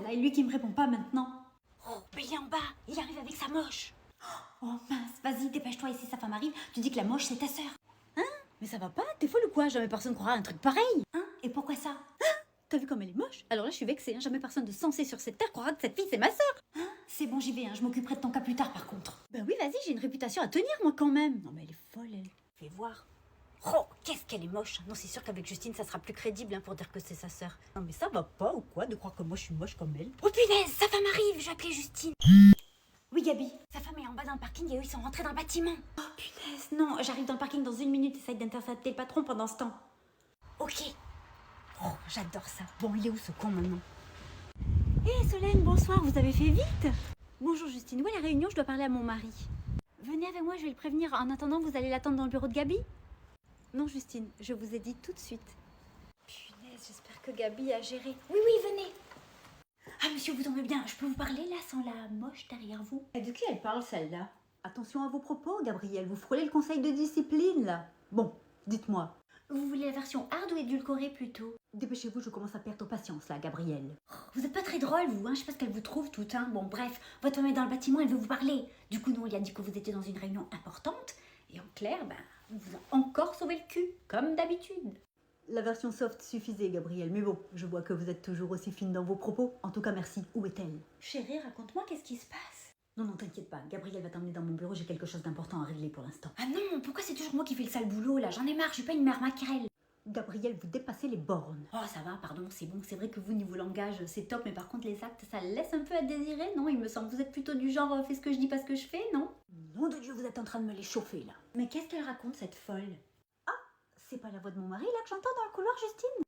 là, et lui qui me répond pas maintenant. Oh, mais il est en bas, il arrive avec sa moche. Oh mince, vas-y, dépêche-toi, et si sa femme arrive, tu dis que la moche c'est ta sœur. Mais ça va pas, t'es folle ou quoi? Jamais personne croira à un truc pareil. Hein? Et pourquoi ça? T'as vu comme elle est moche? Alors là, je suis vexée, hein. Jamais personne de sensé sur cette terre croira que cette fille c'est ma sœur. C'est bon, j'y vais, je m'occuperai de ton cas plus tard par contre. Bah oui, vas-y, j'ai une réputation à tenir moi quand même. Non mais elle est folle elle. Fais voir. Oh, qu'est-ce qu'elle est moche. Non, c'est sûr qu'avec Justine, ça sera plus crédible hein, pour dire que c'est sa sœur. Non mais ça va pas ou quoi de croire que moi je suis moche comme elle? Oh punaise, sa femme arrive, je vais appeler Justine. Oui, Gabi. Sa femme est en bas dans le parking et eux ils sont rentrés dans le bâtiment. Oh punaise, non, j'arrive dans le parking dans 1 minute, essaye d'intercepter le patron pendant ce temps. Ok. Oh, j'adore ça. Bon, il est où ce con maintenant? Hé Solène, bonsoir, vous avez fait vite? Bonjour Justine, où est la réunion? Je dois parler à mon mari. Venez avec moi, je vais le prévenir. En attendant, vous allez l'attendre dans le bureau de Gabi? Non Justine, je vous ai dit tout de suite. Punaise, j'espère que Gabi a géré. Oui, oui, venez. Ah, monsieur, vous tombez bien, je peux vous parler là sans la moche derrière vous? Et de qui elle parle celle-là? Attention à vos propos, Gabrielle, vous frôlez le conseil de discipline là. Bon, dites-moi. Vous voulez la version hard ou édulcorée plutôt? Dépêchez-vous, je commence à perdre patience là, Gabrielle. Vous êtes pas très drôle, vous, je sais pas ce qu'elle vous trouve toute, Bon, bref, votre femme est dans le bâtiment, elle veut vous parler. Du coup, nous, on lui a dit que vous étiez dans une réunion importante. Et en clair, on vous a encore sauvé le cul, comme d'habitude. La version soft suffisait, Gabrielle, mais bon, je vois que vous êtes toujours aussi fine dans vos propos. En tout cas, merci. Où est-elle? Chérie, raconte-moi, qu'est-ce qui se passe? Non, t'inquiète pas. Gabrielle va t'emmener dans mon bureau, j'ai quelque chose d'important à régler pour l'instant. Ah non, pourquoi c'est toujours moi qui fais le sale boulot, là? J'en ai marre, je suis pas une mère maquerelle. Gabrielle, vous dépassez les bornes. Oh, ça va, pardon, c'est bon. C'est vrai que vous, niveau langage, c'est top, mais par contre, les actes, ça laisse un peu à désirer, non? Il me semble que vous êtes plutôt du genre, fais ce que je dis, pas ce que je fais, non? Nom de Dieu, vous êtes en train de me les chauffer, là. Mais qu'est-ce qu'elle raconte, cette folle? C'est pas la voix de mon mari, là, que j'entends dans le couloir, Justine?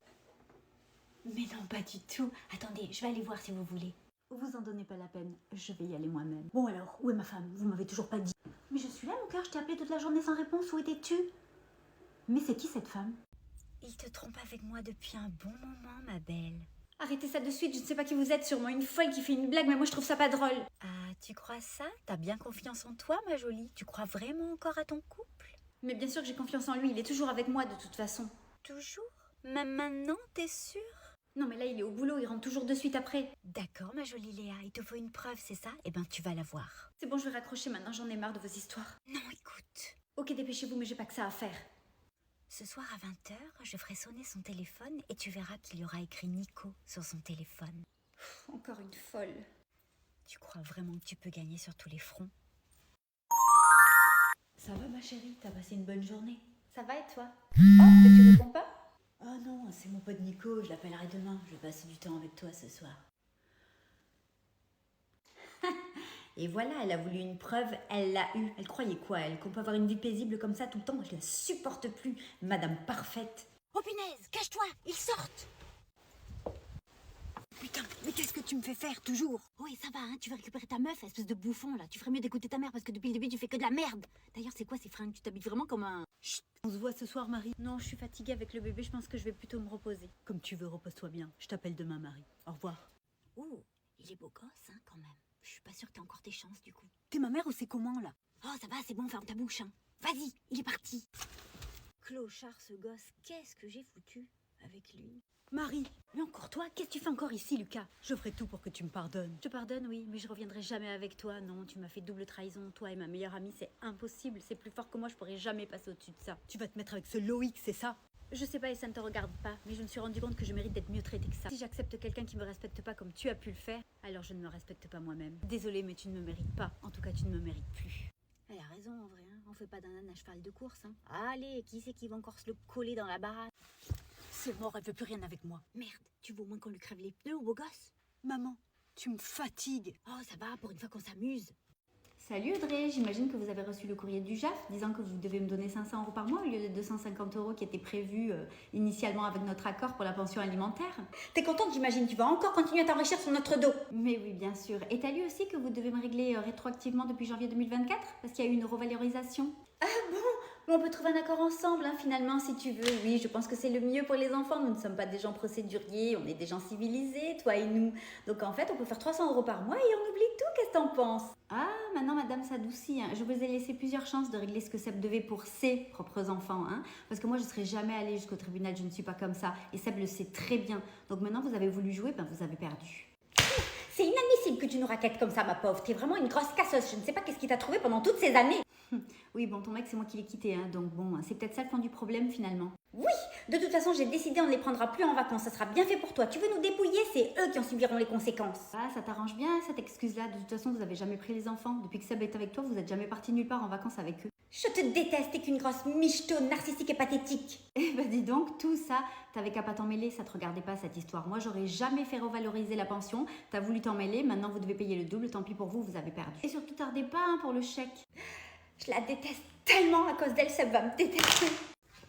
Mais non, pas du tout. Attendez, je vais aller voir si vous voulez. Vous en donnez pas la peine, je vais y aller moi-même. Bon alors, où est ma femme? Vous m'avez toujours pas dit. Mais je suis là, mon cœur, je t'ai appelé toute la journée sans réponse, où étais-tu? Mais c'est qui cette femme? Il te trompe avec moi depuis un bon moment, ma belle. Arrêtez ça de suite, je ne sais pas qui vous êtes, sûrement une folle qui fait une blague, mais moi je trouve ça pas drôle. Ah, tu crois ça? T'as bien confiance en toi, ma jolie? Tu crois vraiment encore à ton couple? Mais bien sûr que j'ai confiance en lui, il est toujours avec moi de toute façon. Toujours? Même maintenant, t'es sûre? Non mais là il est au boulot, il rentre toujours de suite après. D'accord, ma jolie Léa, il te faut une preuve, c'est ça? Eh ben, tu vas la voir. C'est bon, je vais raccrocher maintenant, j'en ai marre de vos histoires. Non, écoute. Ok, dépêchez-vous, mais j'ai pas que ça à faire. Ce soir à 20h, je ferai sonner son téléphone et tu verras qu'il y aura écrit Nico sur son téléphone. Encore une folle. Tu crois vraiment que tu peux gagner sur tous les fronts? Ça va ma chérie, t'as passé une bonne journée? Ça va et toi? Oh, mais tu réponds pas? Oh non, c'est mon pote Nico, je l'appellerai demain. Je vais passer du temps avec toi ce soir. Et voilà, elle a voulu une preuve, elle l'a eue. Elle croyait quoi, elle? Qu'on peut avoir une vie paisible comme ça tout le temps? Je la supporte plus, Madame Parfaite. Oh punaise, cache-toi, ils sortent! Putain, mais qu'est-ce que tu me fais faire toujours? Oui, ça va, tu vas récupérer ta meuf, espèce de bouffon là. Tu ferais mieux d'écouter ta mère parce que depuis le début tu fais que de la merde. D'ailleurs, c'est quoi ces fringues? Tu t'habilles vraiment comme un... Chut, on se voit ce soir, Marie. Non, je suis fatiguée avec le bébé, je pense que je vais plutôt me reposer. Comme tu veux, repose-toi bien. Je t'appelle demain, Marie. Au revoir. Oh, il est beau gosse, quand même. Je suis pas sûre que t'as encore tes chances du coup. T'es ma mère ou c'est comment là? Oh, ça va, c'est bon, ferme ta bouche, Vas-y, il est parti. Clochard ce gosse, qu'est-ce que j'ai foutu avec lui? Marie, mais encore toi, qu'est-ce que tu fais encore ici, Lucas? Je ferai tout pour que tu me pardonnes. Je te pardonne, oui, mais je reviendrai jamais avec toi. Non, tu m'as fait double trahison. Toi et ma meilleure amie, c'est impossible. C'est plus fort que moi, je pourrais jamais passer au-dessus de ça. Tu vas te mettre avec ce Loïc, c'est ça? Je sais pas et ça ne te regarde pas, mais je me suis rendu compte que je mérite d'être mieux traitée que ça. Si j'accepte quelqu'un qui me respecte pas comme tu as pu le faire, alors je ne me respecte pas moi-même. Désolée, mais tu ne me mérites pas. En tout cas, tu ne me mérites plus. Elle a raison en vrai, on fait pas d'un âne à cheval de course, Allez, qui c'est qui va encore se le coller dans la baraque? C'est mort, elle veut plus rien avec moi. Merde, tu veux au moins qu'on lui crève les pneus au beau gosse? Maman, tu me fatigues. Oh, ça va, pour une fois qu'on s'amuse. Salut Audrey, j'imagine que vous avez reçu le courrier du JAF disant que vous devez me donner 500 € par mois au lieu de 250 € qui étaient prévus initialement avec notre accord pour la pension alimentaire. T'es contente, j'imagine, tu vas encore continuer à t'enrichir sur notre dos. Mais oui, bien sûr. Et t'as lu aussi que vous devez me régler rétroactivement depuis janvier 2024 parce qu'il y a eu une revalorisation. Ah bon? On peut trouver un accord ensemble, finalement, si tu veux. Oui, je pense que c'est le mieux pour les enfants. Nous ne sommes pas des gens procéduriers, on est des gens civilisés, toi et nous. Donc en fait, on peut faire 300 € par mois et on oublie tout. Qu'est-ce que t'en penses? Ah, maintenant, madame s'adoucit. Je vous ai laissé plusieurs chances de régler ce que Seb devait pour ses propres enfants. Parce que moi, je ne serais jamais allée jusqu'au tribunal, je ne suis pas comme ça. Et Seb le sait très bien. Donc maintenant, vous avez voulu jouer, vous avez perdu. C'est inadmissible que tu nous raquettes comme ça, ma pauvre. T'es vraiment une grosse casseuse. Je ne sais pas qu'est-ce qui t'a trouvé pendant toutes ces années. Oui, bon, ton mec, c'est moi qui l'ai quitté, hein, donc bon, c'est peut-être ça le fond du problème finalement. Oui, de toute façon, j'ai décidé, on ne les prendra plus en vacances. Ça sera bien fait pour toi. Tu veux nous dépouiller, c'est eux qui en subiront les conséquences. Ah, ça t'arrange bien cette excuse-là. De toute façon, vous avez jamais pris les enfants. Depuis que Seb est avec toi, vous êtes jamais parti nulle part en vacances avec eux. Je te déteste, t'es qu'une grosse michto narcissique et pathétique. Eh ben dis donc, tout ça, t'avais qu'à pas t'en mêler, ça te regardait pas cette histoire. Moi, j'aurais jamais fait revaloriser la pension. T'as voulu t'en mêler, maintenant vous devez payer le double. Tant pis pour vous, vous avez perdu. Et surtout, tardez pas hein, pour le chèque. Je la déteste tellement, à cause d'elle, ça va me détester.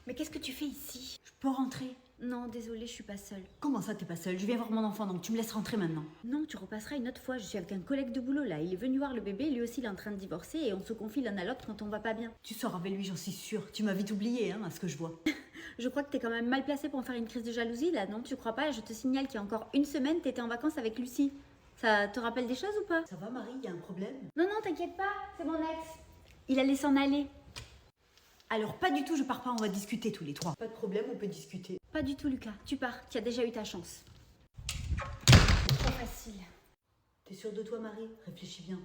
Mais qu'est-ce que tu fais ici? Je peux rentrer? Non, désolée, je suis pas seule. Comment ça, t'es pas seule? Je viens voir mon enfant, donc tu me laisses rentrer maintenant. Non, tu repasseras une autre fois. Je suis avec un collègue de boulot là. Il est venu voir le bébé, lui aussi il est en train de divorcer et on se confie l'un à l'autre quand on va pas bien. Tu sors avec lui, j'en suis sûre. Tu m'as vite oublié, hein, à ce que je vois. Je crois que t'es quand même mal placée pour me faire une crise de jalousie là, non? Tu crois pas? Je te signale qu'il y a encore une semaine, t'étais en vacances avec Lucie. Ça te rappelle des choses ou pas? Ça va, Marie, y a un problème? Non, non, t'inquiète pas, c'est mon ex. Il allait s'en aller. Alors pas du tout, je pars pas, on va discuter tous les trois. Pas de problème, on peut discuter. Pas du tout, Lucas. Tu pars, tu as déjà eu ta chance. Trop facile. T'es sûre de toi, Marie? Réfléchis bien.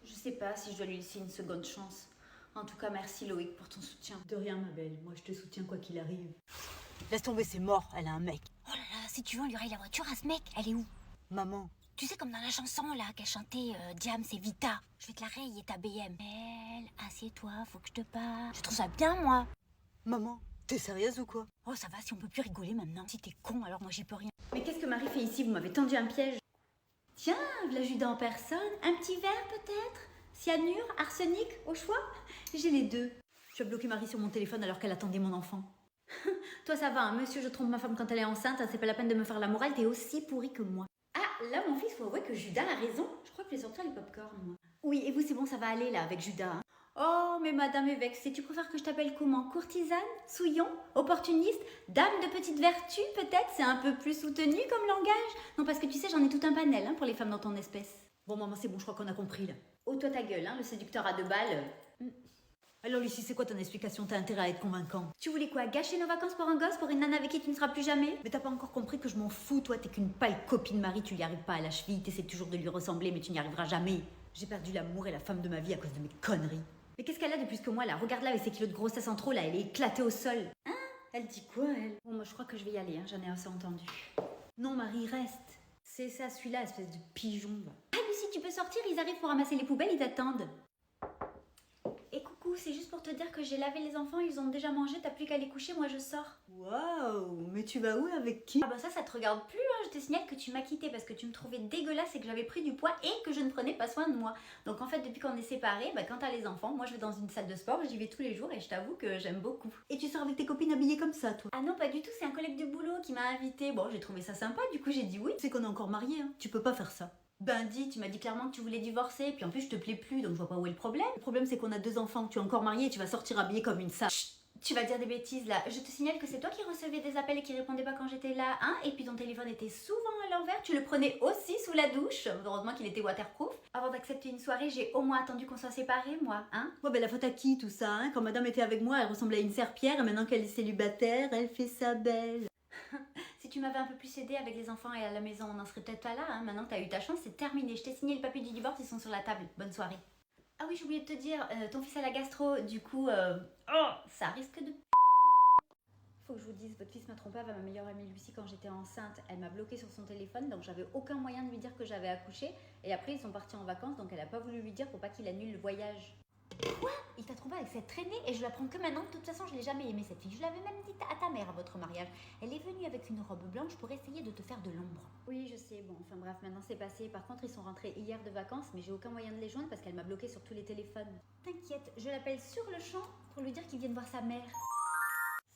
Je sais pas si je dois lui laisser une seconde chance. En tout cas, merci Loïc pour ton soutien. De rien, ma belle. Moi, je te soutiens quoi qu'il arrive. Laisse tomber, c'est mort. Elle a un mec. Oh là là, si tu veux, on lui raye la voiture à ce mec. Elle est où? Maman. Tu sais, comme dans la chanson là qu'elle chantait Diam, c'est Vita. Je vais te la rayer ta BM. Elle, assieds-toi, faut que je te parle. Je trouve ça bien, moi. Maman, t'es sérieuse ou quoi? Oh, ça va, si on peut plus rigoler maintenant. Si t'es con, alors moi j'y peux rien. Mais qu'est-ce que Marie fait ici? Vous m'avez tendu un piège. Tiens, la Judas en personne. Un petit verre peut-être? Cyanure, arsenic, au choix? J'ai les deux. Tu as bloqué Marie sur mon téléphone alors qu'elle attendait mon enfant. Toi ça va, hein, monsieur, je trompe ma femme quand elle est enceinte, c'est pas la peine de me faire la morale, t'es aussi pourri que moi. Ah, là mon fils, faut avouer que Judas a raison. Je crois que je vais sortir les pop-corn, moi. Oui, et vous c'est bon, ça va aller là avec Judas. Hein. Oh, mais madame est vexée, tu préfères que je t'appelle comment? Courtisane? Souillon? Opportuniste? Dame de petite vertu peut-être? C'est un peu plus soutenu comme langage? Non, parce que tu sais, j'en ai tout un panel hein, pour les femmes dans ton espèce. Bon maman, c'est bon, je crois qu'on a compris là. Oh toi ta gueule, hein, le séducteur à 2 balles. Alors, Lucie, c'est quoi ton explication? T'as intérêt à être convaincant. Tu voulais quoi? Gâcher nos vacances pour un gosse? Pour une nana avec qui tu ne seras plus jamais? Mais t'as pas encore compris que je m'en fous, toi, t'es qu'une pâle copine Marie, tu n'y arrives pas à la cheville, t'essaies toujours de lui ressembler, mais tu n'y arriveras jamais. J'ai perdu l'amour et la femme de ma vie à cause de mes conneries. Mais qu'est-ce qu'elle a de plus que moi là? Regarde-la avec ses kilos de grossesse en trop là, elle est éclatée au sol. Hein? Elle dit quoi elle? Bon, moi je crois que je vais y aller, hein, j'en ai assez entendu. Non Marie, reste. C'est ça celui-là, espèce de pigeon. Va. Ah Lucie, tu peux sortir, ils arrivent pour ramasser les poubelles, ils t'attendent. Et coucou, c'est juste pour te dire que j'ai lavé les enfants, ils ont déjà mangé, t'as plus qu'à les coucher, moi je sors. Waouh, mais tu vas où avec qui? Ah bah ça te regarde plus, hein. Je te signale que tu m'as quitté parce que tu me trouvais dégueulasse et que j'avais pris du poids et que je ne prenais pas soin de moi. Donc en fait, depuis qu'on est séparés, bah, quand t'as les enfants, moi je vais dans une salle de sport, j'y vais tous les jours et je t'avoue que j'aime beaucoup. Et tu sors avec tes copines habillées comme ça, toi? Ah non, pas du tout, c'est un collègue de boulot qui m'a invité. Bon, j'ai trouvé ça sympa, du coup j'ai dit oui. C'est qu'on est encore mariés, hein. Tu peux pas faire ça. Ben dis, tu m'as dit clairement que tu voulais divorcer, puis en plus je te plais plus, donc je vois pas où est le problème. Le problème, c'est qu'on a 2 enfants, tu es encore mariée et tu vas sortir habillée comme une sale. Chut, tu vas dire des bêtises là. Je te signale que c'est toi qui recevais des appels et qui répondais pas quand j'étais là, hein. Et puis ton téléphone était souvent à l'envers, tu le prenais aussi sous la douche. Heureusement qu'il était waterproof. Avant d'accepter une soirée, j'ai au moins attendu qu'on soit séparés, moi, hein. Ouais, ben la faute à qui tout ça, hein? Quand madame était avec moi, elle ressemblait à une serpillère et maintenant qu'elle est célibataire, elle fait sa belle. Si tu m'avais un peu plus aidé avec les enfants et à la maison, on n'en serait peut-être pas là, hein. Maintenant que t'as eu ta chance, c'est terminé. Je t'ai signé le papier du divorce, ils sont sur la table. Bonne soirée. Ah oui, j'ai oublié de te dire, ton fils a la gastro, du coup, oh, ça risque de... Faut que je vous dise, votre fils m'a trompé avec ma meilleure amie Lucie quand j'étais enceinte. Elle m'a bloqué sur son téléphone, donc j'avais aucun moyen de lui dire que j'avais accouché. Et après, ils sont partis en vacances, donc elle a pas voulu lui dire pour pas qu'il annule le voyage. Quoi? Il t'a trompé avec cette traînée et je l'apprends que maintenant. De toute façon, je l'ai jamais aimée cette fille. Je l'avais même dit à ta mère à votre mariage. Elle est venue avec une robe blanche pour essayer de te faire de l'ombre. Oui, je sais. Bon, enfin bref, maintenant c'est passé. Par contre, ils sont rentrés hier de vacances, mais j'ai aucun moyen de les joindre parce qu'elle m'a bloqué sur tous les téléphones. T'inquiète, je l'appelle sur le champ pour lui dire qu'il vienne voir sa mère.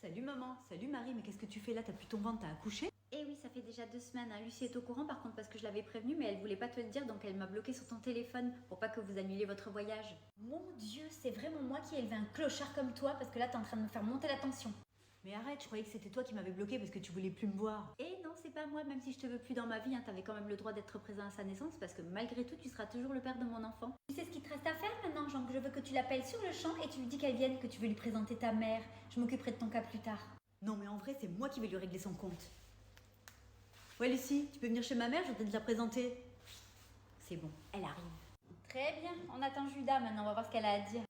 Salut maman, salut Marie, mais qu'est-ce que tu fais là? T'as plus ton ventre, t'as accouché? Eh oui, ça fait déjà 2 semaines. Hein. Lucie est au courant par contre parce que je l'avais prévenue, mais elle voulait pas te le dire, donc elle m'a bloqué sur ton téléphone pour pas que vous annuliez votre voyage. Mon Dieu, c'est vraiment moi qui ai élevé un clochard comme toi parce que là t'es en train de me faire monter la tension. Mais arrête, je croyais que c'était toi qui m'avais bloqué parce que tu voulais plus me voir. Eh non, c'est pas moi, même si je te veux plus dans ma vie, hein, t'avais quand même le droit d'être présent à sa naissance parce que malgré tout, tu seras toujours le père de mon enfant. Tu sais ce qu'il te reste à faire maintenant, Jean, que je veux que tu l'appelles sur le champ et tu lui dis qu'elle vienne, que tu veux lui présenter ta mère. Je m'occuperai de ton cas plus tard. Non mais en vrai, c'est moi qui vais lui régler son compte. Ouais Lucie, tu peux venir chez ma mère, je vais te la présenter. C'est bon, elle arrive. Très bien, on attend Judas maintenant, on va voir ce qu'elle a à dire.